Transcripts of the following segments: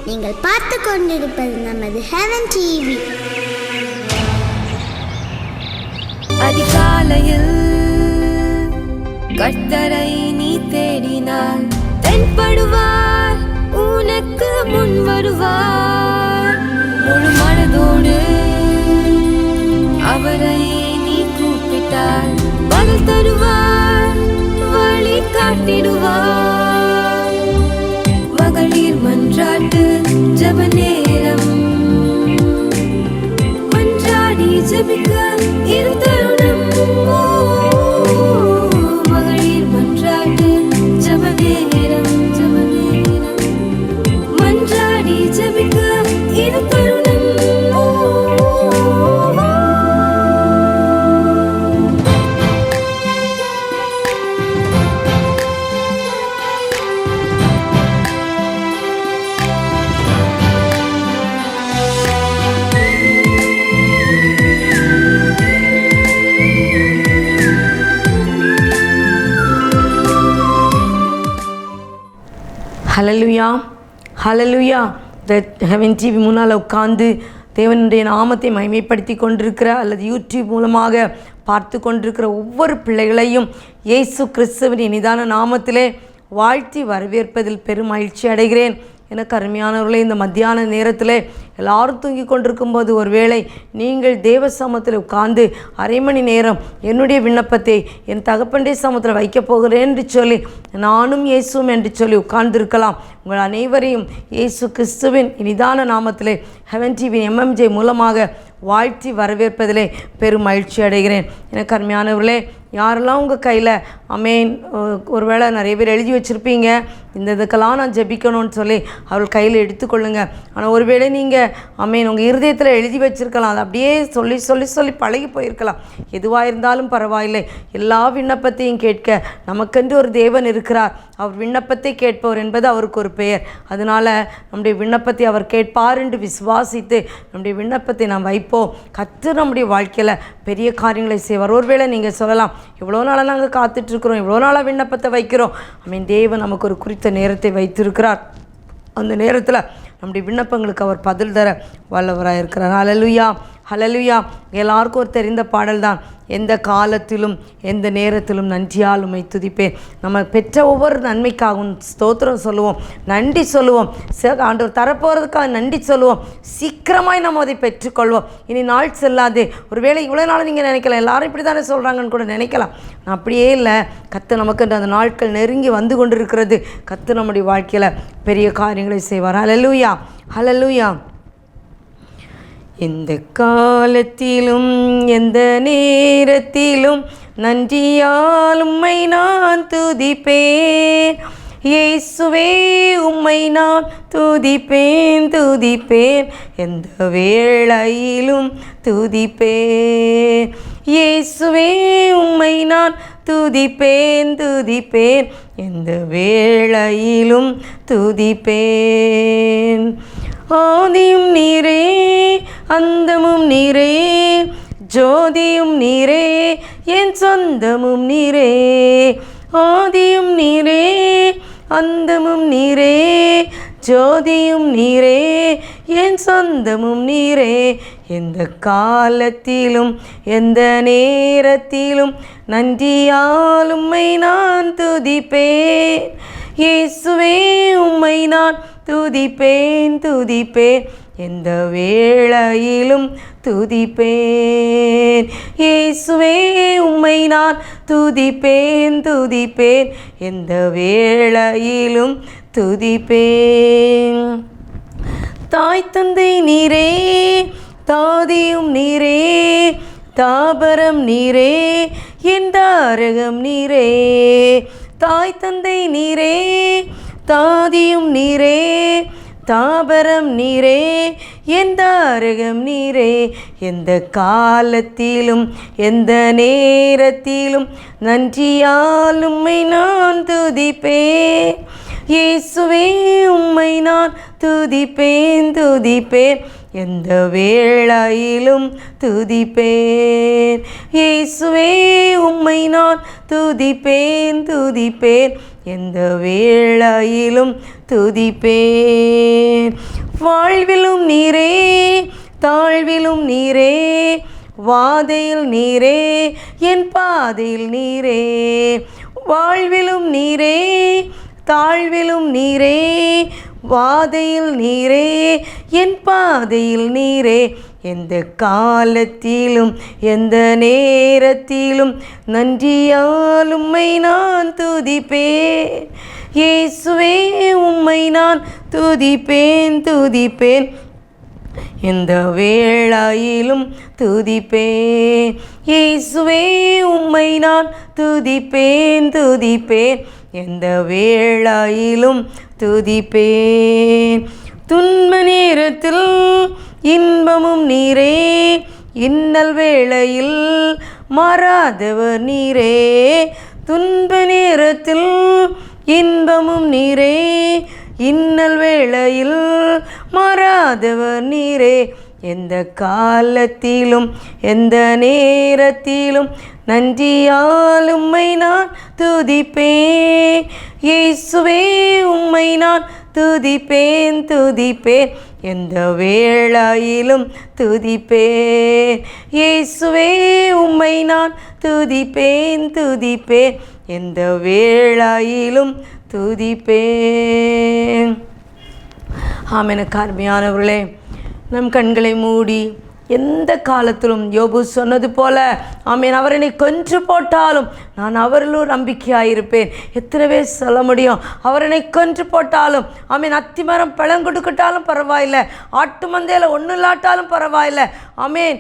நீங்கள் பார்த்து கொண்டிருப்பது நமது ஹெவன் டிவி. அதிகாலையில் கர்த்தரை நீ தேடினால் தென்படுவார், உனக்கு முன் வருவார். முழு மனதோடு அவரை நீ கூப்பிட்டால் பதில் தருவார், வழி காட்டிடுவார். மகளிர் மன்றாட்டு ஜெப நேரம், மன்றாடி ஜெபிக்க இது தருணம். மகளிர் மன்றாட்டு ஜெப நேரம், மன்றாடி ஜெபிக்க இது தருணம். ஹல்லேலூயா, ஹல்லேலூயா. இந்த ஹெவன் டிவி முன்னால் உட்கார்ந்து தேவனுடைய நாமத்தை மகிமைப்படுத்தி கொண்டிருக்கிற அல்லது யூடியூப் மூலமாக பார்த்து கொண்டிருக்கிற ஒவ்வொரு பிள்ளைகளையும் இயேசு கிறிஸ்துவின் இனிதான நாமத்திலே வாழ்த்தி வரவேற்பதில் பெரும் மகிழ்ச்சி அடைகிறேன். எனக்கு அருமையானவர்களே, இந்த மத்தியான நேரத்தில் எல்லாரும் தூங்கி கொண்டிருக்கும்போது ஒருவேளை நீங்கள் தேவ சமூகத்தில் உட்கார்ந்து அரை மணி நேரம் என்னுடைய விண்ணப்பத்தை என் தகப்பனுடைய சமூகத்தில் வைக்கப் போகிறேன் என்று சொல்லி நானும் இயேசுவும் என்று சொல்லி உட்கார்ந்திருக்கலாம். உங்கள் அனைவரையும் இயேசு கிறிஸ்துவின் இனிதான நாமத்திலே ஹெவன் டிவி MMJ மூலமாக வாழ்த்தி வரவேற்பதிலே பெரும் மகிழ்ச்சி அடைகிறேன். எனக்கு அருமையானவர்களே, யாரெல்லாம் உங்கள் கையில் அமேன் ஒருவேளை நிறைய பேர் எழுதி வச்சுருப்பீங்க, இந்த இதுக்கெல்லாம் நான் ஜெபிக்கணும்னு சொல்லி அவர்கள் கையில் எடுத்துக்கொள்ளுங்க. ஆனால் ஒருவேளை நீங்கள் அமேன் உங்கள் இருதயத்தில் எழுதி வச்சுருக்கலாம், அது அப்படியே சொல்லி சொல்லி சொல்லி பழகி போயிருக்கலாம். எதுவாக இருந்தாலும் பரவாயில்லை, எல்லா விண்ணப்பத்தையும் கேட்க நமக்கென்று ஒரு தேவன் இருக்கிறார். அவர் விண்ணப்பத்தை கேட்பவர் என்பது அவருக்கு ஒரு பெயர். அதனால் நம்முடைய விண்ணப்பத்தை அவர் கேட்பார் என்று விசுவாசித்து நம்முடைய விண்ணப்பத்தை நாம் வைப்போம். கர்த்தர் நம்முடைய வாழ்க்கையில் பெரிய காரியங்களை செய்வார். ஒருவேளை நீங்கள் சொல்லலாம், இவ்வளோ நாளாக நாங்கள் காத்துட்ருக்குறோம், இவ்வளோ நாளாக விண்ணப்பத்தை வைக்கிறோம். தேவன் நமக்கு ஒரு குறித்த நேரத்தை வைத்திருக்கிறார். அந்த நேரத்தில் நம்முடைய விண்ணப்பங்களுக்கு அவர் பதில் தர வல்லவராக இருக்கிறார். ஹல்லேலூயா, ஹல்லேலூயா. எல்லாருக்கும் ஒரு தெரிந்த பாடல் தான், எந்த காலத்திலும் எந்த நேரத்திலும் நன்றியால் உம்மை துதிப்பேன். நம்ம பெற்ற ஒவ்வொரு நன்மைக்காகவும் ஸ்தோத்திரம் சொல்லுவோம், நன்றி சொல்லுவோம். ஆண்டவர் தரப்போகிறதுக்காக நன்றி சொல்லுவோம். சீக்கிரமாய் நம்ம அதை பெற்றுக்கொள்வோம். இனி நாள் செல்லாது. ஒருவேளை இவ்வளோ நாள் நீங்கள் நினைக்கலாம், எல்லாரும் இப்படி தானே சொல்கிறாங்கன்னு கூட நினைக்கலாம். அப்படியே இல்லை. கர்த்தர் நமக்கு அந்த நாட்கள் நெருங்கி வந்து கொண்டிருக்கிறது. கர்த்தர் நம்முடைய வாழ்க்கையில் பெரிய காரியங்களை செய்வார். ஹல்லேலூயா, ஹல்லேலூயா. எந்த காலத்திலும் எந்த நேரத்திலும் நன்றியால் உம்மை நான் துதிப்பேன். இயேசுவே உம்மை நான் துதிப்பேன், துதிப்பேன், எந்த வேளையிலும் துதிப்பேன். இயேசுவே உம்மை நான் துதிப்பேன், துதிப்பேன், எந்த வேளையிலும் துதிப்பேன். ஆதியும் நீரே, அந்தமும் நீரே, ஜோதியும் நீரே, என் சொந்தமும் நீரே. ஆதியும் நீரே, அந்தமும் நீரே, ஜோதியும் நீரே, என் சொந்தமும் நீரே. எந்த காலத்திலும் எந்த நேரத்திலும் நன்றியால் உம்மை நான் துதிப்பேன். இயேசுவே உம்மை நான் துதிப்பேன், துதிப்பேன், எந்த வேளையிலும் துதிப்பேன். இயேசுவே உம்மை நான் துதிப்பேன், துதிப்பேன், எந்த வேளையிலும் துதிப்பேன். தாய் தந்தை நீரே, தாதியும் நீரே, தாபரம் நீரே, என் தாரகம் நீரே. தாய் தந்தை நீரே, தாதியும் நீரே, தாபரம் நீரே, என் தாரகம் நீரே. எந்த காலத்திலும் எந்த நேரத்திலும் நன்றியால் உம்மை நான் துதிப்பேன். இயேசுவே உம்மை நான் துதிப்பேன், துதிப்பேன், எந்த வேளையிலும் துதிப்பேன். இயேசுவே உம்மை நான் துதிப்பேன் துதிப்பேன், எந்த வேளையிலும் துதிப்பேன். வாழ்விலும் நீரே தாழ்விலும் நீரே, வாதையில் நீரே என் பாதையில் நீரே. வாழ்விலும் நீரே தாழ்விலும் நீரே, வாதையில் நீரே என் பாதையில் நீரே. எந்த காலத்திலும் எந்த நேரத்திலும் நன்றியால் உம்மை நான் துதிப்பேன். இயேசுவே உம்மை நான் துதிப்பேன் துதிப்பேன், எந்த வேளையிலும் துதிப்பேன். இயேசுவே உம்மை நான் துதிப்பேன் துதிப்பேன், எந்த வேளையிலும் துதிப்பேன். துன்ப நேரத்தில் இன்பமும் நீரே, இன்னல் வேளையில் மாறாதவர் நீரே. துன்ப நேரத்தில் இன்பமும் நீரே, இன்னல் வேளையில் மாறாதவர் நீரே. எந்த காலத்திலும் எந்த நேரத்திலும் நன்றியால் உம்மை நான் துதிப்பேன். இயேசுவே உம்மை நான் துதிப்பேன் துதிப்பேன், எந்த வேளையிலும் துதிப்பேன். இயேசுவே உம்மை நான் துதிப்பேன் துதிப்பேன், எந்த வேளையிலும் துதிப்பேன். ஆமென். அருமையானவர்களே, நம் கண்களை மூடி எந்த காலத்திலும் யோபு சொன்னது போல, ஆமீன், அவர் என்னை கொன்று போட்டாலும் நான் அவரிலும் நம்பிக்கையாயிருப்பேன். எத்தனை பேர் சொல்ல முடியும்? அவர் என்னை கொன்று போட்டாலும், ஆமீன், அத்திமரம் பழம் கொடுக்கட்டாலும் பரவாயில்லை, ஆட்டு மந்தையில் ஒன்றும் இல்லாட்டாலும் பரவாயில்லை, ஆமீன்,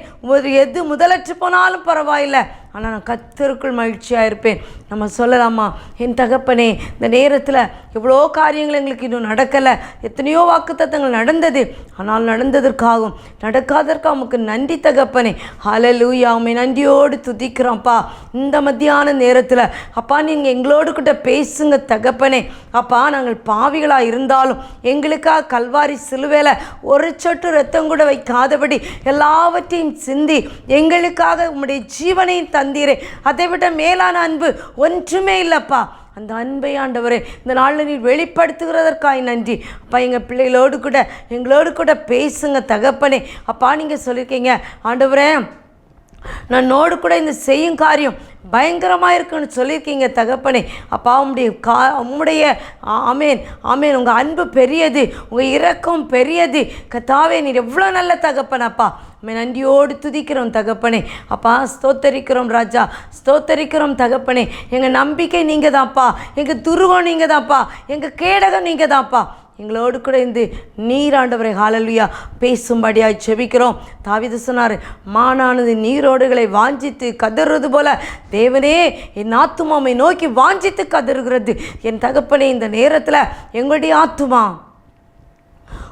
எது முதலற்று போனாலும் பரவாயில்லை, ஆனால் நான் கர்த்தருக்குள் மகிழ்ச்சியாக இருப்பேன். நம்ம சொல்லலாமா? என் தகப்பனே, இந்த நேரத்தில் எவ்வளோ காரியங்கள் எங்களுக்கு இன்னும் நடக்கலை, எத்தனையோ வாக்குத்தத்தங்கள் நடந்தது, ஆனால் நடந்ததற்காகவும் நடக்காதற்காக உமக்கு நன்றி தகப்பனே. ஹல்லேலூயா. உம்மை நன்றியோடு துதிக்கிறோம்ப்பா. இந்த மத்தியான நேரத்தில் அப்பா நீங்கள் எங்களோடு கிட்ட பேசுங்க தகப்பனே. அப்பா, நாங்கள் பாவிகளாக இருந்தாலும் எங்களுக்காக கல்வாரி சிலுவையில் ஒரு சொட்டு ரத்தம் கூட வைக்காதபடி எல்லாவற்றையும் சிந்தி எங்களுக்காக உம்முடைய ஜீவனையும் தந்தீரே. அதை விட மேலான அன்பு ஒன்றுமே இல்லைப்பா. அந்த அன்பை ஆண்டவரே இந்த நாளில் நீர் வெளிப்படுத்துகிறதற்காக நன்றி. அப்பா, எங்கள் பிள்ளைகளோடு கூட எங்களோடு கூட பேசுங்க தகப்பனே. அப்பா, நீங்கள் சொல்லியிருக்கீங்க ஆண்டவரே, நான் நோடு கூட இந்த செய்யும் காரியம் பயங்கரமாக இருக்குன்னு சொல்லியிருக்கீங்க தகப்பனே. அப்பா, உம்முடைய ஆமேன் ஆமேன், உங்கள் அன்பு பெரியது, உங்கள் இரக்கம் பெரியது கர்த்தாவே. நீர் எவ்வளோ நல்ல தகப்பனப்பா. நன்றியோடு துதிக்கிறோம் தகப்பனே. அப்பா, ஸ்தோத்தரிக்கிறோம் ராஜா, ஸ்தோத்தரிக்கிறோம் தகப்பனே. எங்கள் நம்பிக்கை நீங்கள் தான்ப்பா, எங்கள் துருவம் நீங்கள் தான்ப்பா, எங்கள் கேடகம் நீங்கள் தான்ப்பா. எங்களோடு கூட இருந்து நீராண்டவரை ஹல்லேலூயா பேசும்படியாய் செபிக்கிறோம். தாவீது சொன்னார், மானானது நீரோடுகளை வாஞ்சித்து கதறுவது போல தேவனே என் ஆத்துமாவை நோக்கி வாஞ்சித்து கதறுகிறது. என் தகப்பனே, இந்த நேரத்தில் எங்களுடைய ஆத்துமா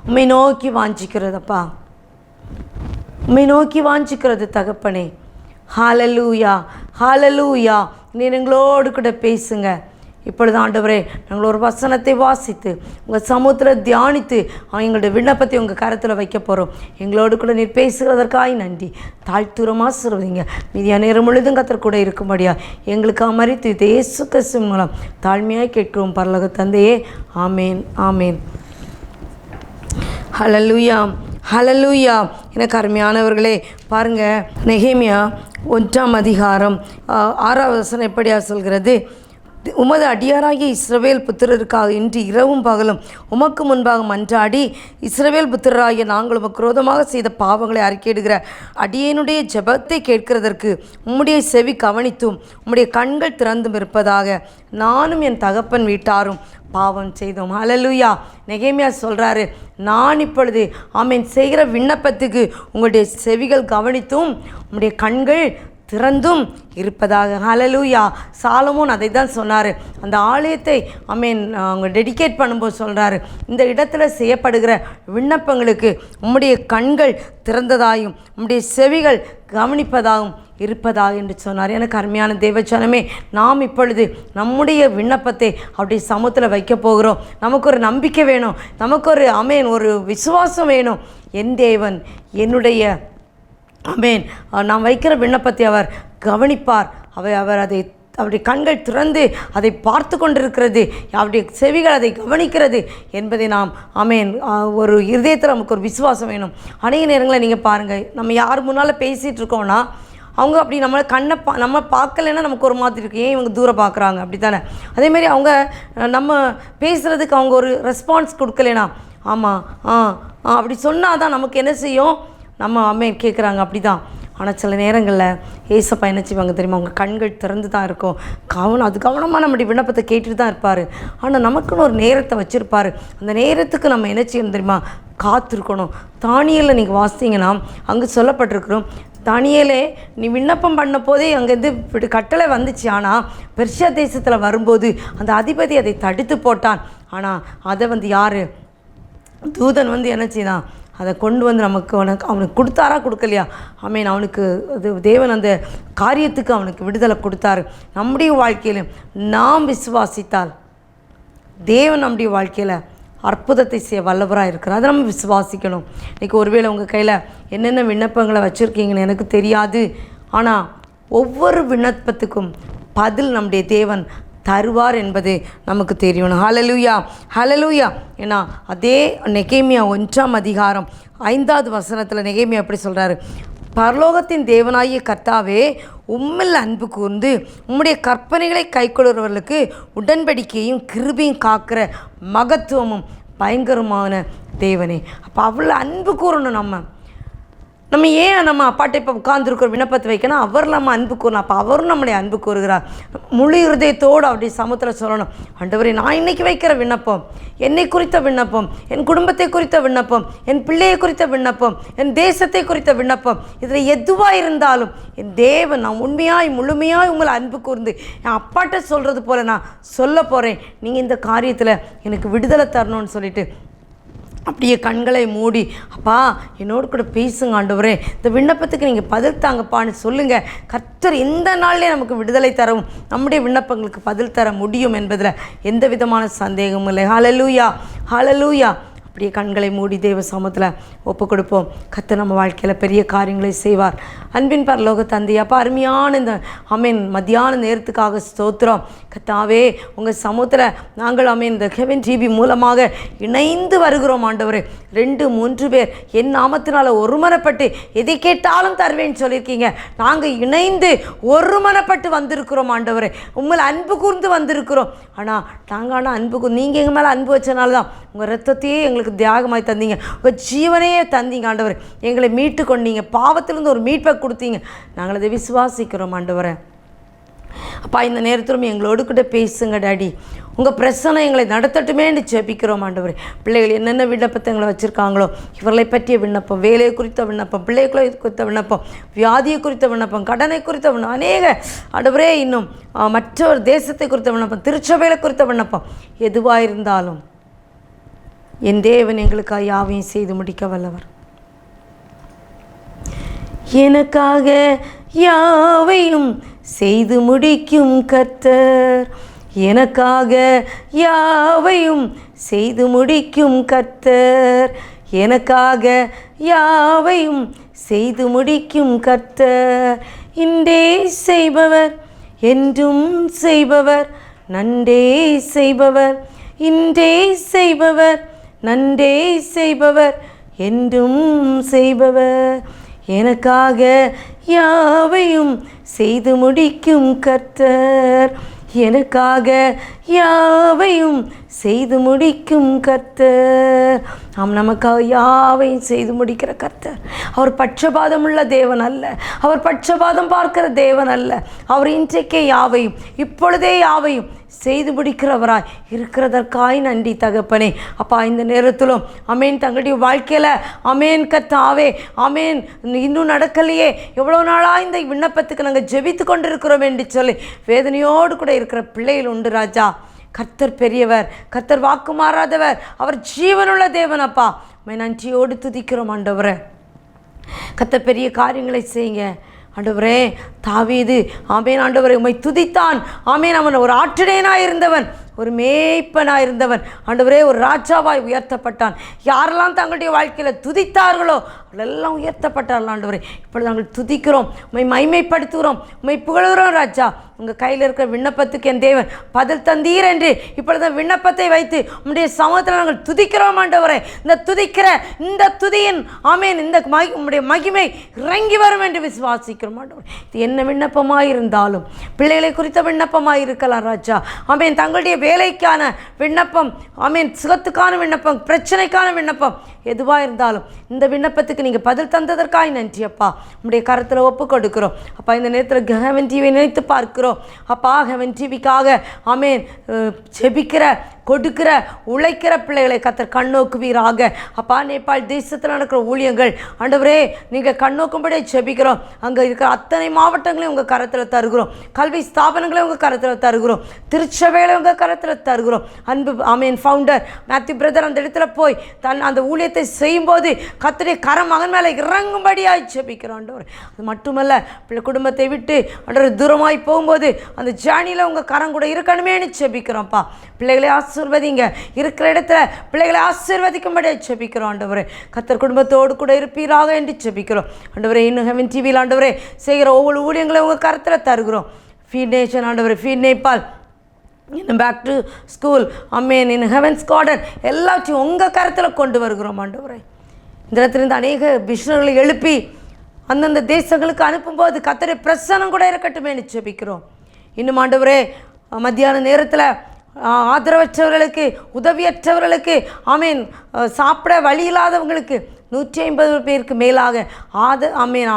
உம்மை நோக்கி வாஞ்சிக்கிறதப்பா, உம்மை நோக்கி வாஞ்சிக்கிறது தகப்பனே. ஹல்லேலூயா ஹல்லேலூயா. நீர் எங்களோடு கூட பேசுங்க. இப்பொழுது ஆண்டவரே, நாங்கள் ஒரு வசனத்தை வாசித்து உங்கள் சமூகத்தில் தியானித்து எங்களுடைய விண்ணப்பத்தை உங்கள் கரத்தில் வைக்க போகிறோம். எங்களோடு கூட நீர் பேசுகிறதற்காக நன்றி. தாழ்த்துரமாக சொல்வீங்க. மீதியான நேரம் முழுதும் கர்த்தர் கூட இருக்கும்படியா எங்களுக்கு அமரித்து இயேசு கிறிஸ்துவின் மூலம் தாழ்மையாக கேட்கிறோம் பரலோக தந்தையே. ஆமேன் ஆமேன். ஹல்லேலூயா ஹல்லேலூயா. எனக்கு அருமையானவர்களே, பாருங்கள், நெகேமியா 1ஆம் அதிகாரம் 6வது வசனம் எப்படியா சொல்கிறது? உமது அடியாராகிய இஸ்ரவேல் புத்திரருக்காக இன்று இரவும் பகலும் உமக்கு முன்பாக மன்றாடி இஸ்ரவேல் புத்திரராகிய நாங்கள் உமக்கு விரோதமாக செய்த பாவங்களை அறிக்கையிடுகிற அடியேனுடைய ஜெபத்தை கேட்கிறதற்கு உம்முடைய செவி கவனித்தும் உம்முடைய கண்கள் திறந்தும் இருப்பதாக நானும் என் தகப்பன் வீட்டாரும் பாவம் செய்தோம். ஹல்லேலூயா. நெகேமியா சொல்கிறாரு, நான் இப்பொழுது ஆமேன் செய்கிற விண்ணப்பத்துக்கு உங்களுடைய செவிகள் கவனித்தும் உம்முடைய கண்கள் திறந்தும் இருப்பதாக. ஹல்லேலூயா. சாலமோன் அதை தான் சொன்னார். அந்த ஆலயத்தை அவங்க டெடிகேட் பண்ணும்போது சொல்கிறாரு, இந்த இடத்துல செய்யப்படுகிற விண்ணப்பங்களுக்கு உம்முடைய கண்கள் திறந்ததாயும் உம்முடைய செவிகள் கவனிப்பதாகவும் இருப்பதாக என்று சொன்னார். எனக்கு அருமையான தேவச்சனமே, நாம் இப்பொழுது நம்முடைய விண்ணப்பத்தை அப்படி சமூகத்தில் வைக்க போகிறோம். நமக்கு ஒரு நம்பிக்கை வேணும், நமக்கு ஒரு ஒரு விசுவாசம் வேணும். என் தேவன் என்னுடைய நாம் வைக்கிற விண்ணப்பத்தை அவர் கவனிப்பார். அவர் அதை அவருடைய கண்கள் திறந்து அதை பார்த்து கொண்டிருக்கிறது, அவருடைய செவிகள் அதை கவனிக்கிறது என்பதை நாம் ஒரு இருதயத்தில் நமக்கு ஒரு விசுவாசம் வேணும். அநேக நேரங்களில் நீங்கள் பாருங்கள், நம்ம யார் முன்னால் பேசிகிட்டு இருக்கோம்னா அவங்க அப்படி நம்மளை நம்ம பார்க்கலைன்னா நமக்கு ஒரு மாதிரி இருக்குது, ஏன் இவங்க தூரம் பார்க்குறாங்க அப்படி தானே. அதேமாரி அவங்க நம்ம பேசுகிறதுக்கு அவங்க ஒரு ரெஸ்பான்ஸ் கொடுக்கலைனா ஆமாம் அப்படி சொன்னால் தான் நமக்கு என்ன செய்யும், நம்ம கேட்குறாங்க அப்படி தான். ஆனால் சில நேரங்களில் ஏசப்பா என்ன செய்வாங்க தெரியுமா, அவங்க கண்கள் திறந்து தான் இருக்கும், கவனமாக நம்முடைய விண்ணப்பத்தை கேட்டுட்டு தான் இருப்பார். ஆனால் நமக்குன்னு ஒரு நேரத்தை வச்சுருப்பார். அந்த நேரத்துக்கு நம்ம என்ன செய்யணும் தெரியுமா, காத்திருக்கணும். தானியேலில் நீங்கள் வாசித்தீங்கன்னா அங்கே சொல்லப்பட்டிருக்கிறோம், தானியேலே நீ விண்ணப்பம் பண்ண போதே அங்கேருந்து கட்டளை வந்துச்சு, ஆனால் பெர்சியா தேசத்தில் வரும்போது அந்த அதிபதி அதை தடுத்து போட்டான். ஆனால் அதை யார், தூதன் என்ன செய்தான், அதை கொண்டு வந்து அவனுக்கு கொடுத்தாரா கொடுக்கலையா, அவனுக்கு அது தேவன் அந்த காரியத்துக்கு அவனுக்கு விடுதலை கொடுத்தாரு. நம்முடைய வாழ்க்கையிலும் நாம் விசுவாசித்தால் தேவன் நம்முடைய வாழ்க்கையில் அற்புதத்தை செய்ய வல்லவராக இருக்கிறார். அதை நம்ம விசுவாசிக்கணும். இன்றைக்கி ஒருவேளை உங்கள் கையில் என்னென்ன விண்ணப்பங்களை வச்சுருக்கீங்கன்னு எனக்கு தெரியாது, ஆனால் ஒவ்வொரு விண்ணப்பத்துக்கும் பதில் நம்முடைய தேவன் தருவார் என்பது நமக்கு தெரியணும். ஹல்லேலூயா, ஹல்லேலூயா. ஏன்னா அதே நெகேமியா 1ஆம் அதிகாரம் 5வது வசனத்தில் நெகேமியா எப்படி சொல்கிறாரு, பரலோகத்தின் தேவனாகிய கர்த்தாவே, உம்மில் அன்பு கூர்ந்து உம்முடைய கற்பனைகளை கைக்கொள்கிறவர்களுக்கு உடன்படிக்கையும் கிருபையும் காக்கிற மகத்துவமும் பயங்கரமான தேவனே. அப்போ அவ்வளோ அன்பு கூறணும். நம்ம ஏன் நம்ம அப்பாட்ட இப்போ உட்கார்ந்துருக்கிற விண்ணப்பத்தை வைக்கணும், அவர் நம்ம அன்பு கூறணும். அப்போ அவரும் நம்மளை அன்பு கூறுகிறார். முழு இருதயத்தோடு அப்படி சமூகத்தில் சொல்லணும், ஆண்டவரே நான் இன்றைக்கி வைக்கிற விண்ணப்பம், என்னை குறித்த விண்ணப்பம், என் குடும்பத்தை குறித்த விண்ணப்பம், என் பிள்ளையை குறித்த விண்ணப்பம், என் தேசத்தை குறித்த விண்ணப்பம், இதில் எதுவாக இருந்தாலும் என் தேவன் நான் உண்மையாய் முழுமையாய் உங்களை அன்பு கூர்ந்து என் அப்பாட்ட சொல்கிறது போல் நான் சொல்ல போகிறேன், நீங்கள் இந்த காரியத்தில் எனக்கு விடுதலை தரணும்னு சொல்லிட்டு அப்படியே கண்களை மூடி, அப்பா என்னோடு கூட பேசுங்க ஆண்டவரே, இந்த விண்ணப்பத்துக்கு நீங்கள் பதில் தாங்கப்பான்னு சொல்லுங்கள். கர்த்தர் இந்த நாளிலே நமக்கு விடுதலை தரவும் நம்முடைய விண்ணப்பங்களுக்கு பதில் தர முடியும் என்பதில் எந்த விதமான சந்தேகமும் இல்லை. ஹல்லேலூயா, ஹல்லேலூயா. அப்படியே கண்களை மூடி தேவ சமூகத்தில் ஒப்பு கொடுப்போம். கர்த்தர் நம்ம வாழ்க்கையில் பெரிய காரியங்களை செய்வார். அன்பின் பரலோக தந்தை, அப்பா அருமையான இந்த மத்தியான நேரத்துக்காக ஸ்தோத்திரம். கர்த்தாவே உங்கள் சமூகத்தில் நாங்கள் இந்த ஹெவன் டிவி மூலமாக இணைந்து வருகிறோம் ஆண்டவரே. 2-3 பேர் என் நாமத்தினால் ஒருமனப்பட்டு எதை கேட்டாலும் தருவேன்னு சொல்லியிருக்கீங்க. நாங்கள் இணைந்து ஒருமனப்பட்டு வந்திருக்கிறோம் ஆண்டவரே, உங்களை அன்பு கூர்ந்து வந்திருக்கிறோம். நாங்கள் அன்பு நீங்கள் எங்கள் மேலே அன்பு வச்சனால தான் உங்கள் ரத்தத்தையே எங்களுக்கு தியாகமாய் தந்தீங்க, உங்கள் ஜீவனையே தந்தீங்க ஆண்டவரே. எங்களை மீட்டு கொண்டீங்க, பாவத்திலிருந்து ஒரு மீட்பை கொடுத்தீங்க. நாங்கள் அதை விசுவாசிக்கிறோம் ஆண்டவரே. அப்பா இந்த நேரத்திலும் எங்களோடு கூட பேசுங்க டாடி, உங்கள் பிரசனை எங்களை நடத்தட்டுமேன்னு ஜெபிக்கிறோம் ஆண்டவரே. பிள்ளைகள் என்னென்ன விண்ணப்பத்தை எங்களை வச்சுருக்காங்களோ இவர்களை பற்றிய விண்ணப்பம், வேலையை குறித்த விண்ணப்பம், பிள்ளைகளை குறித்த விண்ணப்பம், வியாதியை குறித்த விண்ணப்பம், கடனை குறித்த விண்ணப்பம், அநேக ஆண்டவரே இன்னும் மற்றொரு தேசத்தை குறித்த விண்ணப்பம், திருச்சபைகளை குறித்த விண்ணப்பம், எதுவாக இருந்தாலும் என் தேவன் எங்களுக்காக யாவையும் செய்து முடிக்க வல்லவர். எனக்காக யாவையும் செய்து முடிக்கும் கர்த்தர், எனக்காக யாவையும் செய்து முடிக்கும் கர்த்தர், எனக்காக யாவையும் செய்து முடிக்கும் கர்த்தர். இன்றே செய்பவர் என்றும் செய்பவர், நன்றே செய்பவர், இன்றே செய்பவர், நன்றே செய்பவர், என்றும் செய்பவர். எனக்காக யாவையும் செய்து முடிக்கும் கர்த்தர், எனக்காக யாவையும் செய்து முடிக்கும் கர்த்தர். நமக்காக யாவையும் செய்து முடிக்கிற கர்த்தர். அவர் பட்சபாதம் உள்ள தேவன் அல்ல, அவர் பட்சபாதம் பார்க்கிற தேவன் அல்ல. அவர் இன்றைக்கே யாவையும், இப்பொழுதே யாவையும் செய்து முடிக்கிறவராய் இருக்கிறதற்காய் நன்றி தகப்பனே. அப்பா இந்த நேரத்திலும் ஆமேன் தங்களுடைய வாழ்க்கையில் ஆமேன் கர்த்தாவே ஆமேன் இன்னும் நடக்கலையே, எவ்வளோ நாளாக இந்த விண்ணப்பத்துக்கு நாங்கள் ஜெபித்து கொண்டு இருக்கிறோம் என்று சொல்லி வேதனையோடு கூட இருக்கிற பிள்ளைகள் உண்டு ராஜா. கர்த்தர் பெரியவர், கர்த்தர் வாக்கு மாறாதவர், அவர் ஜீவனுள்ள தேவன். அப்பா நன்றியோடு துதிக்கிறோம் ஆண்டவரே. கர்த்தர் பெரிய காரியங்களை செய்யுங்க ஆண்டவரே. தாவீது ஆமேன் ஆண்டவரை உம்மை துதித்தான். ஆமேன் அவன் ஒரு ஆற்றிடையனாய் இருந்தவன், ஒரு மேய்ப்பனாக இருந்தவன் ஆண்டவரே, ஒரு ராஜாவாய் உயர்த்தப்பட்டான். யாரெல்லாம் தங்களுடைய வாழ்க்கையில் துதித்தார்களோ அவளெல்லாம் உயர்த்தப்பட்டார்கள் ஆண்டவரே. இப்பொழுது நாங்கள் துதிக்கிறோம், உம்மை மகிமைப்படுத்துகிறோம், உம்மை புகழுகிறோம் ராஜா. உங்கள் கையில் இருக்கிற விண்ணப்பத்துக்கு என் தேவன் பதில் தந்தீர் என்று இப்பொழுது விண்ணப்பத்தை வைத்து உம்முடைய சமூகத்தில் நாங்கள் துதிக்கிறோம் ஆண்டவரே. இந்த துதிக்கிற இந்த துதியின் ஆமேன் இந்த உம்முடைய மகிமை இறங்கி வரும் என்று விசுவாசிக்கிறோம் ஆண்டவரே. இது என்ன விண்ணப்பமாக இருந்தாலும் பிள்ளைகளை குறித்த விண்ணப்பமாக இருக்கலாம் ராஜா. ஆமேன் தங்களுடைய வேலைக்கான விண்ணப்பம், ஆமேன் சுகத்துக்கான விண்ணப்பம், பிரச்சனைக்கான விண்ணப்பம், எதுவாக இருந்தாலும் இந்த விண்ணப்பத்துக்கு நீங்கள் பதில் தந்ததற்காக நன்றி அப்பா. உங்களுடைய கரத்தில் ஒப்பு கொடுக்கிறோம் அப்பா. இந்த நேரத்தில் ஹெவன் டிவியை நினைத்து பார்க்கிறோம் அப்பா. ஹெவன் டிவிக்காக ஆமேன் ஜெபிக்கிற கொடுக்கிற உழைக்கிற பிள்ளைகளை கர்த்தர் கண்ணோக்குவீராக அப்பா. நேபாள் தேசத்தில் நடக்கிற ஊழியங்கள் ஆண்டவரே நீங்கள் கண்ணோக்கும்படியே ஜெபிக்கிறோம். அங்கே இருக்கிற அத்தனை மாவட்டங்களையும் உங்கள் கரத்தில் தருகிறோம், கல்வி ஸ்தாபனங்களையும் உங்கள் கரத்தில் தருகிறோம், திருச்சபைகளை உங்கள் கரத்தில் தருகிறோம். அன்பு ஆமேன் ஃபவுண்டர் மேத்யூ பிரதர் அந்த இடத்துல போய் அந்த ஊழியத்தை செய்யும்போது கர்த்தருடைய கரம் மகன் மேலே இறங்கும்படியாய் ஜெபிக்கிறோம் ஆண்டவர். அது மட்டுமல்ல பிள்ளை குடும்பத்தை விட்டு ஆண்டவர் தூரமாய் போகும்போது அந்த ஜேர்னியில் உங்கள் கரம் கூட இருக்கணுமேனு ஜெபிக்கிறோம்ப்பா. பிள்ளைகளை ஆசீர்வதிங்க, இருக்கிற இடத்துல பிள்ளைகளை ஆசீர்வதிக்கும்படியே ஜெபிக்கிறோம் ஆண்டவரே. கர்த்தர் குடும்பத்தோடு கூட இருப்பீராக என்று ஜெபிக்கிறோம் ஆண்டவரே. இன்னும் ஹெவன் டிவியில் ஆண்டவரே செய்கிற ஒவ்வொரு ஊழியங்களை உங்கள் கரத்தில் தருகிறோம். ஃபீட் நேஷன் ஆண்டவரே, ஃபீட் நேபாள், இன்னும் back to school amen in heavens garden எல்லாத்தையும் உங்கள் கரத்தில் கொண்டு வருகிறோம் ஆண்டவரே. இந்த இடத்துலேருந்து அநேக மிஷனர்களை எழுப்பி அந்தந்த தேசங்களுக்கு அனுப்பும்போது கர்த்தருடைய பிரசன்னம் கூட இருக்கட்டுமே ஜெபிக்கிறோம். இன்னும் ஆண்டவரே மத்தியான நேரத்தில் ஆதரவற்றவர்களுக்கு, உதவியற்றவர்களுக்கு, ஆமேன் சாப்பிட வழி இல்லாதவங்களுக்கு 150 பேருக்கு மேலாக ஆமேன்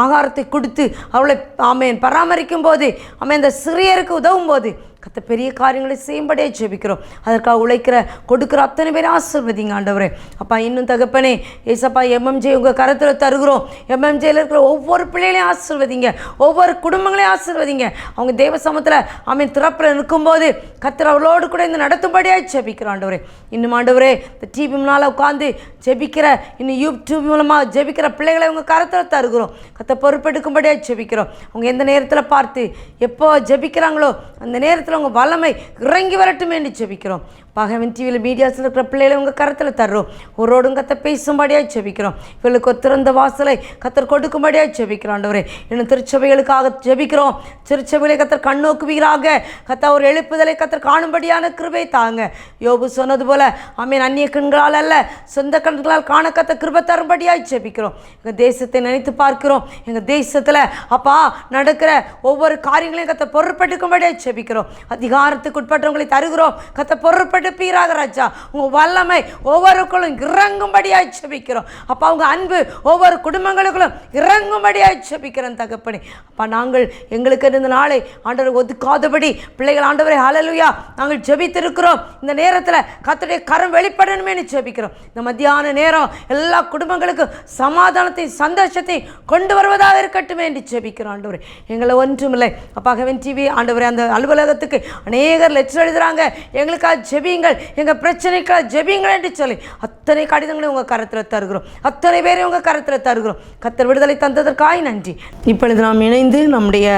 ஆகாரத்தை கொடுத்து அவளை ஆமேன் பராமரிக்கும் போது ஆமேன் இந்த சிறியருக்கு உதவும் போது கர்த்தர் பெரிய காரியங்களை செய்யும்படியே ஜெபிக்கிறோம். அதற்காக உழைக்கிற கொடுக்குற அத்தனை பேர் ஆசீர்வதிங்க ஆண்டவரே. அப்பா இன்னும் தகப்பனே ஏசப்பா எம்எம்ஜே உங்கள் கரத்தில் தருகிறோம். எம்எம்ஜேயில் இருக்கிற ஒவ்வொரு பிள்ளைகளையும் ஆசீர்வதிங்க, ஒவ்வொரு குடும்பங்களையும் ஆசீர்வதிங்க. அவங்க தேவ சமூகத்தில் ஆமேன் திறப்பில் நிற்கும்போது கர்த்தர் அவளோடு கூட இந்த நடத்தும்படியாக ஜெபிக்கிறோம் ஆண்டவரே. இன்னும் ஆண்டவரே இந்த டிவி முன்னால் உட்காந்து ஜெபிக்கிற இன்னும் யூடியூப் மூலமாக ஜெபிக்கிற பிள்ளைகளை உங்கள் கரத்தில் தருகிறோம். கர்த்தர் பொறுப்பெடுக்கும்படியாக ஜெபிக்கிறோம். அவங்க எந்த நேரத்தில் பார்த்து எப்போ ஜெபிக்கிறாங்களோ அந்த நேரத்தில் உங்க வல்லமை இறங்கி வரட்டும் என்று ஜெபிக்கிறோம். ஹெவன் டிவியில் மீடியாஸில் இருக்கிற பிள்ளைகளை உங்கள் கரத்தில் தர்றோம். ஒருவரோடும் கர்த்தர் பேசும்படியாக ஜெபிக்கிறோம். இவர்களுக்கு ஒரு திறந்த வாசலை கர்த்தர் கொடுக்கும்படியாக ஜெபிக்கிறோம் ஆண்டவரே. இன்னும் திருச்சபைகளுக்காக ஜெபிக்கிறோம். திருச்சபைகளை கர்த்தர் கண்ணோக்குவீராக. கர்த்தர் ஒரு எழுப்புதலை கர்த்தர் காணும்படியான கிருபை தாங்க. யோபு சொன்னது போல ஆமேன் அந்நிய கண்களால் அல்ல சொந்த கண்களால் காண கர்த்தர் கிருபை தரும்படியாக ஜெபிக்கிறோம். எங்கள் தேசத்தை நினைத்து பார்க்கிறோம். எங்கள் தேசத்தில் அப்பா நடக்கிற ஒவ்வொரு காரியங்களையும் கர்த்தர் பொறுப்பெடுக்கும்படியாக ஜெபிக்கிறோம். அதிகாரத்துக்கு உட்பட்டவங்களை தருகிறோம். கர்த்தர் பொறுப்பெடுப்பீராக ராஜா. உங்கள் வல்லமை ஒவ்வொருக்குள்ளும் இறங்கும்படியாக ஜெபிக்கிறோம் அப்பா. உங்கள் அன்பு ஒவ்வொரு குடும்பங்களுக்குள்ளும் இறங்கும்படியாக ஜெபிக்கிறோம் தகப்பனே. அப்பா நாங்கள் எங்களுக்கு இந்த நாளை ஆண்டவர் ஒதுக்காதபடி பிள்ளைகள் ஆண்டவரை ஹல்லேலூயா நாங்கள் ஜெபித்திருக்கிறோம். இந்த நேரத்தில் கர்த்தருடைய கரம் வெளிப்படணுமே ஜெபிக்கிறோம். இந்த மத்தியான நேரம் எல்லா குடும்பங்களுக்கும் சமாதானத்தை சந்தோஷத்தை கொண்டு வருவதாக இருக்கட்டுமே என்று ஜெபிக்கிறோம் ஆண்டவரே. எங்களை ஒன்றுமில்லை அப்பா. ஹெவன் டிவி ஆண்டவரே அந்த அலுவலகத்துக்கு அநேகர் லெட்டர் எழுதுகிறாங்க, எங்களுக்காக ஜெபியுங்கள், எங்கள் பிரச்சனைக்காக ஜெபியுங்கள் என்று சொல்லி அத்தனை கடிதங்களையும் உங்கள் கரத்தில் தருகிறோம். அத்தனை பேரையும் உங்கள் கரத்தில் தருகிறோம். கர்த்தர் விடுதலை தந்ததற்காக நன்றி. இப்பொழுது நாம் இணைந்து நம்முடைய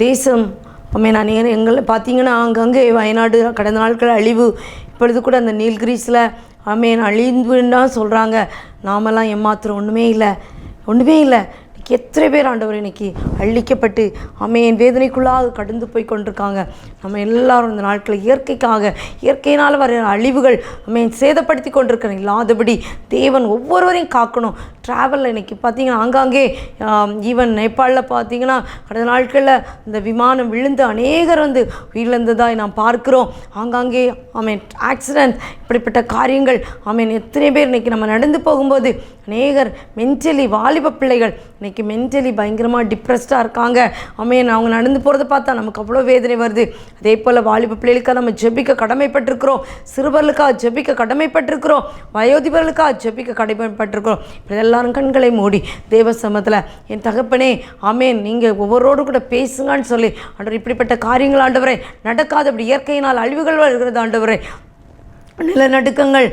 தேசம் ஆமேன் அநேகர் எங்களை பார்த்தீங்கன்னா அங்கங்கே வயநாடு கடந்த நாட்கள் அழிவு, இப்பொழுது கூட அந்த நீல்கிரிஸில் ஆமேன் அழிந்துன்னு தான் சொல்கிறாங்க. நாமெல்லாம் ஏமாத்திரம் ஒன்றுமே இல்லை, ஒன்றுமே இல்லை. எத்தனை பேர் ஆண்டவர் இன்னைக்கு அழிக்கப்பட்டு ஆமேன் வேதனைக்குள்ளாக கடந்து போய் கொண்டிருக்காங்க. நம்ம எல்லாரும் இந்த நாட்களில் இயற்கையினால் வர அழிவுகள் ஆமேன் சேதப்படுத்தி கொண்டிருக்கிறோம். இல்லாதபடி தேவன் ஒவ்வொருவரையும் காக்கணும். ட்ராவலில் இன்றைக்கி பார்த்திங்கன்னா ஆங்காங்கே ஈவன் நேபாளில் பார்த்திங்கன்னா கடந்த நாட்களில் இந்த விமானம் விழுந்து அநேகர் வந்து உயிரிழந்ததாக நாம் பார்க்குறோம். ஆங்காங்கே ஆமேன் ஆக்சிடென்ட் இப்படிப்பட்ட காரியங்கள் ஆமேன் எத்தனை பேர் இன்றைக்கி நம்ம நடந்து போகும்போது அநேகர் மென்டலி வாலிப பிள்ளைகள் இன்றைக்கி இன்றைக்கி மென்டலி பயங்கரமாக டிப்ரெஸ்டாக இருக்காங்க. ஆமென். அவங்க நடந்து போகிறத பார்த்தா நமக்கு அவ்வளோ வேதனை வருது. அதே போல் வாலிப பிள்ளைகளுக்காக நம்ம ஜெபிக்க கடமைப்பட்டிருக்கிறோம். சிறுவர்களுக்காக ஜெபிக்க கடமைப்பட்டிருக்கிறோம். வயோதிபர்களுக்காக ஜெபிக்க கடமைப்பட்டிருக்கிறோம். இப்படி எல்லாரும் கண்களை மூடி தேவ சமூகத்தில் என் தகப்பனே ஆமென் நீங்கள் ஒவ்வொருவரோடு கூட பேசுங்கன்னு சொல்லி ஆண்டவர் இப்படிப்பட்ட காரியங்கள் ஆண்டவரே நடக்காத இப்படி இயற்கையினால் அழிவுகள் வருகிறது ஆண்டவரே. நிலநடுக்கங்கள்,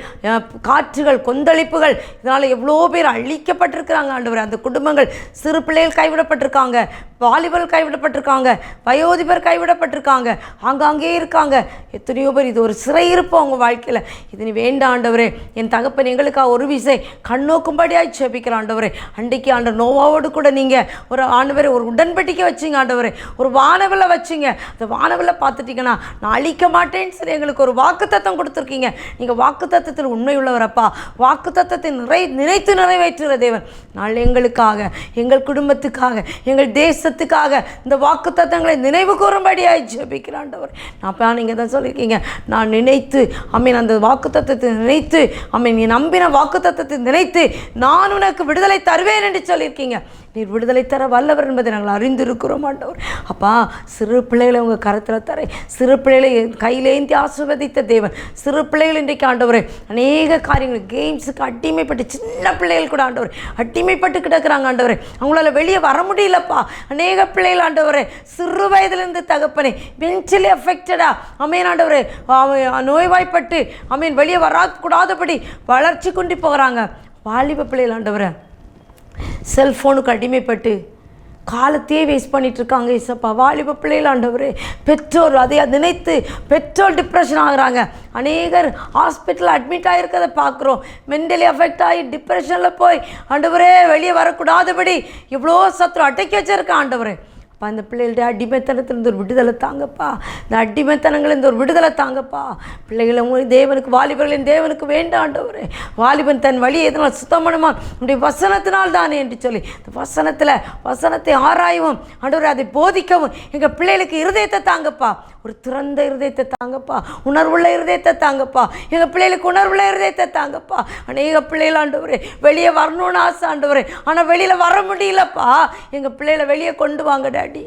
காற்றுகள், கொந்தளிப்புகள், இதனால் எவ்வளோ பேர் அழிக்கப்பட்டிருக்கிறாங்க ஆண்டவரே. அந்த குடும்பங்கள், சிறு பிள்ளைகள் கைவிடப்பட்டிருக்காங்க, வாலிபர்கள் கைவிடப்பட்டிருக்காங்க, வயோதிபர் கைவிடப்பட்டிருக்காங்க, ஆங்காங்கே இருக்காங்க. எத்தனையோ பேர் இது ஒரு சிறையிருப்போம் அவங்க வாழ்க்கையில். இது நீ வேண்டாம் ஆண்டவரே. என் தகப்பன் எங்களுக்காக ஒரு விசை கண்ணோக்கும்படியாய் ஜெபிக்கிற ஆண்டவரே. அன்றைக்கு ஆண்டவர் நோவாவோடு கூட நீங்கள் ஒரு ஆண்டவரே ஒரு உடன்படிக்கை வச்சிங்க ஆண்டவரே. ஒரு வானவில்லை வச்சிங்க. அந்த வானவில்லை பார்த்துட்டிங்கன்னா நான் அழிக்க மாட்டேன்னு சொல்லி எங்களுக்கு ஒரு வாக்குத்தத்தம் கொடுத்துருக்கீங்க. நீங்கள் வாக்குத்தத்தத்தில் உண்மை உள்ளவரப்பா. வாக்குத்தத்தத்தை நினைத்து நிறைவேற்றுகிற தேவன். நாள் எங்களுக்காக, எங்கள் குடும்பத்துக்காக, எங்கள் தேசத்துக்காக இந்த வாக்குத்தத்தங்களை நினைவு கூறும்படியாய் ஜெபிக்கிற ஆண்டவர். நான் நீங்கள் தான் சொல்லியிருக்கீங்க, நான் நினைத்து ஆமென் அந்த வாக்குத்தத்தத்தை நினைத்து ஆமென் நீ நம்பின வாக்குத்தத்தத்தை நினைத்து நான் உனக்கு விடுதலை தருவேன் என்று சொல்லியிருக்கீங்க. நீர் விடுதலை தர வல்லவர் என்பதை நாங்கள் அறிந்திருக்கிறோம் ஆண்டவர். அப்பா சிறு பிள்ளைகளை உங்கள் கரத்தில் தரேன். சிறு பிள்ளைகளை கையிலேந்தி ஆசீர்வதித்த தேவன். சிறு பிள்ளைகள் இன்றைக்கு ஆண்டவரே அநேக காரியங்கள் கேம்ஸுக்கு அடிமைப்பட்டு சின்ன பிள்ளைகள் கூட ஆண்டவர் அடிமைப்பட்டு கிடக்கிறாங்க ஆண்டவரே. அவங்களால வெளியே வர முடியலப்பா. அநேக பிள்ளைகள் ஆண்டவரே சிறு வயதிலிருந்து தகப்பனே மென்டலி அஃபெக்டடா அமேன் ஆண்டவரே நோய்வாய்ப்பட்டு அமேன் வெளியே வரக்கூடாதபடி வளர்ச்சி கொண்டு போகிறாங்க. வாலிப பிள்ளைகள் ஆண்டவரே செல்ஃபோனுக்கு அடிமைப்பட்டு காலத்தையே வேஸ்ட் பண்ணிகிட்ருக்காங்க. இசப்பா வாலிப பிள்ளைகள் ஆண்டவரே பெற்றோர் அதை நினைத்து பெற்றோர் டிப்ரெஷன் ஆகுறாங்க. அநேகர் ஹாஸ்பிட்டல் அட்மிட் ஆகிருக்கிறத பார்க்குறோம். மென்டலி அஃபெக்ட் ஆகி டிப்ரெஷனில் போய் ஆண்டவரே வெளியே வரக்கூடாதபடி இவ்வளோ சத்துரு அடக்கி வச்சிருக்கேன் ஆண்டவரே. அப்பா இந்த பிள்ளைகளுடைய அடிமைத்தனத்திலிருந்து ஒரு விடுதலை தாங்கப்பா. இந்த அடிமைத்தனங்களிலிருந்து ஒரு விடுதலை தாங்கப்பா. பிள்ளைகளை உங்களுக்கு தேவனுக்கு வாலிபர்களின் தேவனுக்கு வேண்டாம் ஆண்டவரே. வாலிபன் தன் வழியை எதனால் சுத்தம் பண்ணுமா உடைய வசனத்தினால் தானே என்று சொல்லி இந்த வசனத்தை ஆராயவும் ஆண்டவரே அதை போதிக்கவும் எங்கள் பிள்ளைகளுக்கு இருதயத்தை தாங்கப்பா. ஒரு திறந்த இருதயத்தை தாங்கப்பா. உணர்வுள்ள இருதயத்தை தாங்கப்பா. எங்கள் பிள்ளைகளுக்கு உணர்வுள்ள இருதயத்தை தாங்கப்பா. அநேக பிள்ளைகள் ஆண்டவரே வெளியே வரணும்னு ஆசை ஆண்டவரே, ஆனால் வெளியில் வர முடியலப்பா. எங்கள் பிள்ளைகளை வெளியே கொண்டு வாங்க டாடி.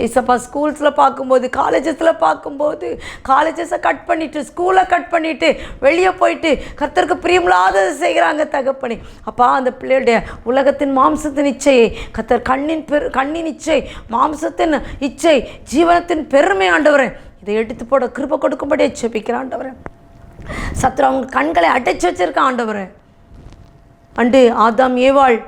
ஏசப்பா ஸ்கூல்ஸில் பார்க்கும்போது காலேஜஸில் பார்க்கும்போது காலேஜஸை கட் பண்ணிவிட்டு ஸ்கூலை கட் பண்ணிவிட்டு வெளியே போயிட்டு கர்த்தருக்கு பிரியமில்லாததை செய்கிறாங்க தகப்பனே. அப்பா அந்த பிள்ளைகளுடைய உலகத்தின் மாம்சத்தின் இச்சையை கர்த்தர் கண்ணின் இச்சை, மாம்சத்தின் இச்சை, ஜீவனத்தின் பெருமை ஆண்டவரே இதை எடுத்து போட கிருபை கொடுக்கும்படியே ஜெபிக்கிற ஆண்டவரே. சத்ரு அவங்க கண்களை அடைச்சி வச்சிருக்க ஆண்டவரே. அண்டு ஆதாம் ஏவாள்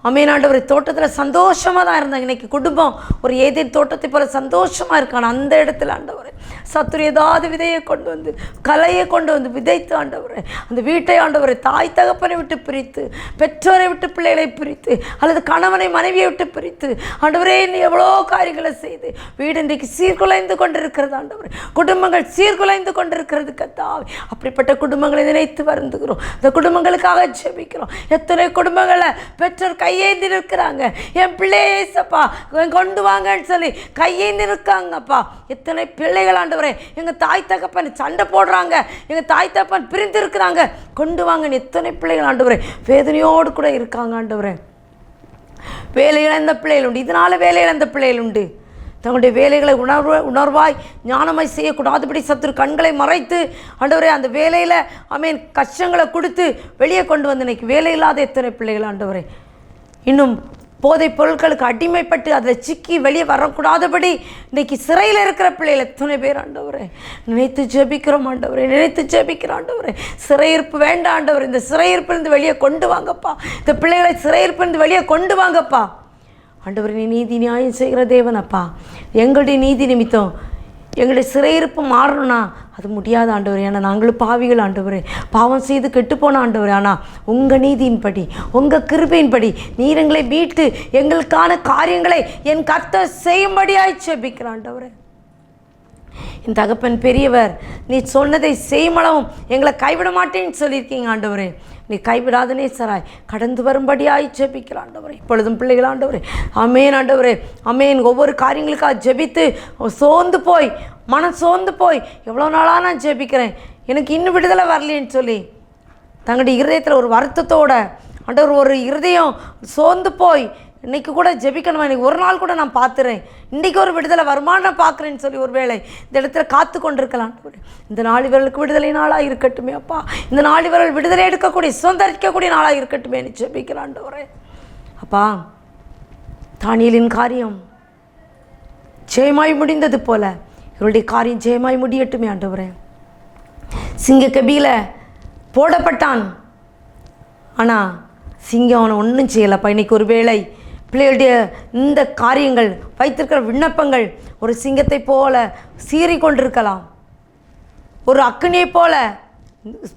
அமேன் ஆண்டவரே தோட்டத்தில் சந்தோஷமாக தான் இருந்தாங்க. இன்றைக்கி குடும்பம் ஒரு ஏதேன் தோட்டத்தை போல சந்தோஷமாக இருக்கான அந்த இடத்துல ஆண்டவரே சத்துரு ஏதாவது விதையை கொண்டு வந்து கலையை கொண்டு வந்து விதைத்து ஆண்டவரே அந்த வீட்டை ஆண்டவரை தாய் தகப்பனை விட்டு பிரித்து, பெற்றோரை விட்டு பிள்ளைகளை பிரித்து, அல்லது கணவனை மனைவியை விட்டு பிரித்து ஆண்டவரே எவ்வளோ காரியங்களை செய்து வீடு இன்றைக்கு சீர்குலைந்து கொண்டிருக்கிறது ஆண்டவரே. குடும்பங்கள் சீர்குலைந்து கொண்டிருக்கிறது கர்த்தாவே. அப்படிப்பட்ட குடும்பங்களை நினைத்து வருந்துகிறோம். இந்த குடும்பங்களுக்காக ஜெபிக்கிறோம். எத்தனை குடும்பங்களை பெற்றோர் கையேந்தி நிற்கிறாங்க. என் பிள்ளையை ஏசப்பா கொண்டு வாங்கன்னு சொல்லி கையேந்தி நிற்காங்கப்பா. எத்தனை பிள்ளைகள் ஆண்டவரே எங்கள் தாய் தகப்பன் சண்டை போடுறாங்க, எங்கள் தாய் தகப்பன் பிரிந்து இருக்கிறாங்க, கொண்டு வாங்கன்னு எத்தனை பிள்ளைகள் ஆண்டவரே வேதனையோடு கூட இருக்காங்க ஆண்டவரே. வேலை இழந்த பிள்ளைகள் உண்டு. இதனால் வேலை இழந்த பிள்ளைகள் உண்டு. தங்களுடைய வேலைகளை உணர்வாய் ஞானமாய் செய்யக்கூடாதபடி சத்துரு கண்களை மறைத்து ஆண்டவரே அந்த வேலையில் அமேன் கஷ்டங்களை கொடுத்து வெளியே கொண்டு வந்து இன்னைக்கு வேலை இல்லாத எத்தனை பிள்ளைகள் ஆண்டவரே இன்னும் போதைப் பொருட்களுக்கு அடிமைப்பட்டு அதில் சிக்கி வெளியே வரக்கூடாதபடி இன்றைக்கி சிறையில் இருக்கிற பிள்ளைகள் எத்தனை பேர் ஆண்டவரே நினைத்து ஜெபிக்கிறோம் ஆண்டவரே, நினைத்து ஜெபிக்கிறோம் ஆண்டவரே. சிறையிருப்பு வேண்டாம் ஆண்டவரே. இந்த சிறையிருப்பிலிருந்து வெளியே கொண்டு வாங்கப்பா. இந்த பிள்ளைகளை சிறையிருப்பிலிருந்து வெளியே கொண்டு வாங்கப்பா ஆண்டவரே. நீ நீதி நியாயம் செய்கிற தேவனப்பா. எங்களுடைய நீதி நிமித்தம் எங்களுடைய சிறையிருப்பு மாறணும்னா அது முடியாத ஆண்டவரே. ஏன்னா நாங்களும் பாவிகள் ஆண்டவரே, பாவம் செய்து கெட்டுப்போன ஆண்டவரே. ஆனால் உங்கள் நீதியின்படி உங்கள் கிருபையின்படி நீர் எங்களை மீட்டு எங்களுக்கான காரியங்களை என் கர்த்தர் செய்யும்படியாய் ஜெபிக்கிற ஆண்டவரே. என் தகப்பன் பெரியவர், நீ சொன்னதை செய்யுமளவும் எங்களை கைவிட மாட்டேன்னு சொல்லியிருக்கீங்க ஆண்டவரே. நீ கைவிடாதனே சராய் கடந்து வரும்படியாய் ஜெபிக்கிற ஆண்டவரே. இப்பொழுதும் பிள்ளைகள் ஆண்டவரே அமேன் ஆண்டவரே அமேன் ஒவ்வொரு காரியங்களுக்காக ஜெபித்து சோர்ந்து போய் மனம் சோர்ந்து போய் எவ்வளோ நாளாக நான் ஜெபிக்கிறேன் எனக்கு இன்னும் விடுதலை வரலேன்னு சொல்லி தங்களுடைய இருதயத்தில் ஒரு வருத்தத்தோட ஆண்டவர் ஒரு இருதயம் சோர்ந்து போய் இன்றைக்கி கூட ஜெபிக்கணுமா, இன்றைக்கி ஒரு நாள் கூட நான் பார்த்துறேன், இன்றைக்கி ஒரு விடுதலை வருமானம் பார்க்குறேன்னு சொல்லி ஒரு வேளை இந்த இடத்துல காத்து கொண்டிருக்கலாம். இந்த நாள் இவர்களுக்கு விடுதலை நாளாக இருக்கட்டுமே அப்பா. இந்த நாள் இவர்கள் விடுதலை எடுக்கக்கூடிய சுதந்திரிக்கக்கூடிய நாளாக இருக்கட்டுமே ஜெபிக்கிறாண்டவரே. அப்பா, தானியேலின் காரியம் ஜெயமாய் முடிந்தது போல இவருடைய காரியம் ஜெயமாய் முடியட்டுமே ஆண்டவரே. சிங்க கபியில் போடப்பட்டான், ஆனால் சிங்கம் அவனை ஒன்றும் செய்யலைப்பா. இன்றைக்கி ஒரு வேளை பிள்ளைகளுடைய இந்த காரியங்கள் வைத்திருக்கிற விண்ணப்பங்கள் ஒரு சிங்கத்தை போல சீறி கொண்டிருக்கலாம், ஒரு அக்கினியை போல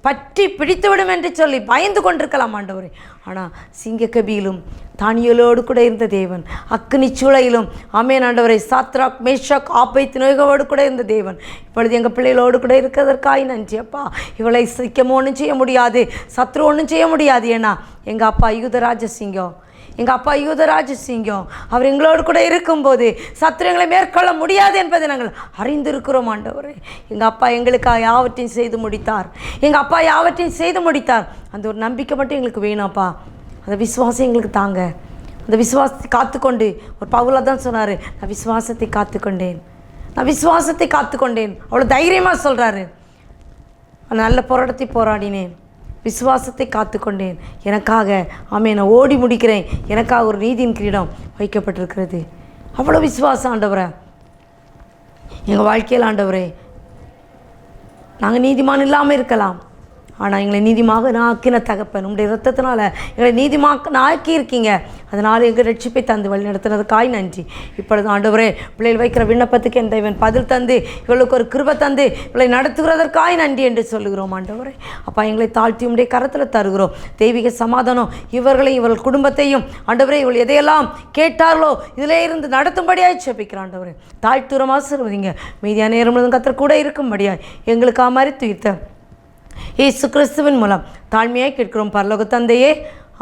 பற்றி பிடித்துவிடும் என்று சொல்லி பயந்து கொண்டிருக்கலாம் ஆண்டவரே. ஆனால் சிங்க கபியிலும் தானியேலோடு கூட இருந்த தேவன், அக்கினி சூளையிலும் ஆமென் ஆண்டவரை, சாத்ராக் மேஷாக் ஆபேத்நேகோவோடு கூட இருந்த தேவன் இப்பொழுது எங்கள் பிள்ளைகளோடு கூட இருக்கிறதற்காய் நன்றி அப்பா. இவளை சிக்கம் ஒன்றும் செய்ய முடியாது, சத்ரு ஒன்றும் செய்ய முடியாது. ஏன்னா எங்கள் அப்பா யூதராஜ சிங்கம், எங்கள் அப்பா யூதராஜ சிங்கம் அவர் எங்களோடு கூட இருக்கும்போது சத்துருங்களை மேற்கொள்ள முடியாது என்பதை நாங்கள் அறிந்திருக்கிறோம் ஆண்டவரே. எங்கள் அப்பா எங்களுக்காக யாவற்றையும் செய்து முடித்தார், எங்கள் அப்பா யாவற்றையும் செய்து முடித்தார். அந்த ஒரு நம்பிக்கை மட்டும் எங்களுக்கு வேணாம்ப்பா. அந்த விசுவாசம் எங்களுக்கு தாங்க. அந்த விசுவாசத்தை காத்துக்கொண்டு ஒரு பவுலா தான் சொன்னார், நான் விசுவாசத்தை காத்துக்கொண்டேன், நான் விசுவாசத்தை காத்துக்கொண்டேன். அவ்வளோ தைரியமாக சொல்கிறாரு. நல்ல போராட்டத்தை போராடினேன், விசுவாசத்தை காத்துக்கொண்டேன், எனக்காக ஆமென் நான் ஓடி முடிக்கிறேன், எனக்காக ஒரு நீதியின் கிரீடம் வைக்கப்பட்டிருக்கிறது. அவ்வளோ விசுவாசம் ஆண்டவரே எங்கள் வாழ்க்கையில். ஆண்டவரே, நாங்கள் நீதிமான் இல்லாமல் இருக்கலாம், ஆனால் எங்களை நீதிமாக ஆக்கின தகப்பன் உங்களுடைய இரத்தத்தினால எங்களை நீதிமாக்க ஆக்கி இருக்கீங்க. அதனால் எங்கள் ரட்சிப்பை தந்து வழி நடத்துனதுக்காய் நன்றி. இப்பொழுது ஆண்டவரே, பிள்ளைகள் வைக்கிற விண்ணப்பத்துக்கு என் தேவன் பதில் தந்து இவளுக்கு ஒரு கிருபை தந்து இவளை நடத்துகிறதற்காய் நன்றி என்று சொல்லுகிறோம் ஆண்டவரே. அப்பா, எங்களை தாழ்த்தி உடைய கரத்தில் தருகிறோம். தெய்வீக சமாதானம் இவர்களையும் இவர்கள் குடும்பத்தையும் ஆண்டவரே, இவள் எதையெல்லாம் கேட்டார்களோ இதிலே இருந்து நடத்தும்படியாய் செபிக்கிறேன் ஆண்டவரே. தாழ்த்துறமாக ஆசீர்வதிங்க. மீதியான நேரம் முழுவதும் கர்த்தர் கூட இருக்கும்படியாய் எங்களுக்காக மரித்து உயிர்த்த இயேசு கிறிஸ்துவின் மூலம் தாழ்மையாக கேட்கிறோம் பரலோக தந்தையே.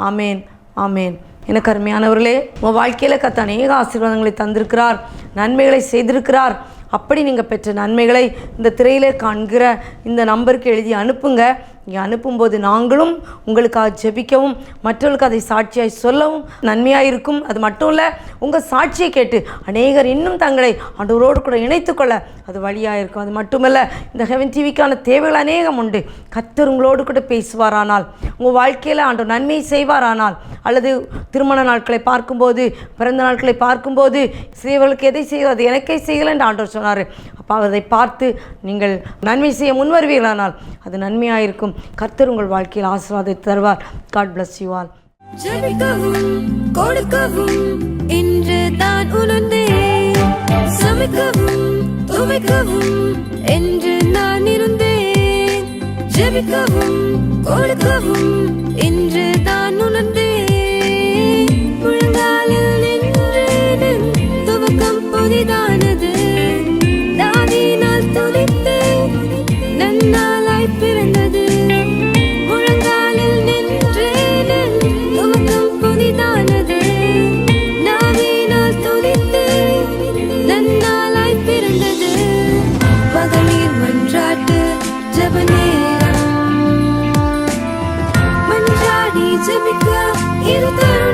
ஆமேன், ஆமேன். எனக்கு அருமையானவர்களே, உங்கள் வாழ்க்கையில் கர்த்தர் அநேக ஆசீர்வாதங்களை தந்திருக்கிறார், நன்மைகளை செய்திருக்கிறார். அப்படி நீங்கள் பெற்ற நன்மைகளை இந்த திரையிலே காண்கிற இந்த நம்பருக்கு எழுதி அனுப்புங்க. நீங்கள் அனுப்பும்போது நாங்களும் உங்களுக்காக ஜெபிக்கவும் மற்றவர்களுக்கு அதை சாட்சியாய் சொல்லவும் நன்மையாக இருக்கும். அது மட்டும் இல்லை, உங்கள் சாட்சியை கேட்டு அநேகர் இன்னும் தங்களை ஆண்டவரோடு கூட இணைத்துக்கொள்ள அது வழியாக இருக்கும். அது மட்டுமல்ல, இந்த ஹெவன் டிவிக்கான தேவைகள் அநேகம் உண்டு. கர்த்தர் உங்களோடு கூட பேசுவாரானால், உங்கள் வாழ்க்கையில் ஆண்டவர் நன்மை செய்வாரானால், அல்லது திருமண நாட்களை பார்க்கும்போது, பிறந்த நாட்களை பார்க்கும்போது சிறியவர்களுக்கு எதை செய்வது அது எனக்கே செய்யலை என்று ஆண்டவர் சொன்னார். அப்போ அதை பார்த்து நீங்கள் நன்மை செய்ய முன்வருவீர்களானால் அது நன்மையாக இருக்கும். கர்த்தர் உங்கள் வாழ்க்கையில் ஆசீர்வாதத்தை தருவார். God bless you all. ஜெபிக்கவும் கொடுக்கவும் இன்று தான் உணர்ந்தேன், சமைக்கவும் துவைக்கவும் என்று நான் இருந்தேன். ஜெபிக்கவும் கொடுக்கவும் இன்று தான் உணர்ந்தேன். முழங்காலில் நின்று துவக்கம் புதிதானது, தாவினால் துதித்தேன், நன்னாளாய் பிறந்தது. முழங்காலில் நின்றேன், துவக்கம் புதிதானது, நாவினால் துதித்தேன், நன்னாளாய் பிறந்தது. மகளிர் மன்றாட்டு ஜெப நேரம், மன்றாடி ஜெபிக்க இது தரும்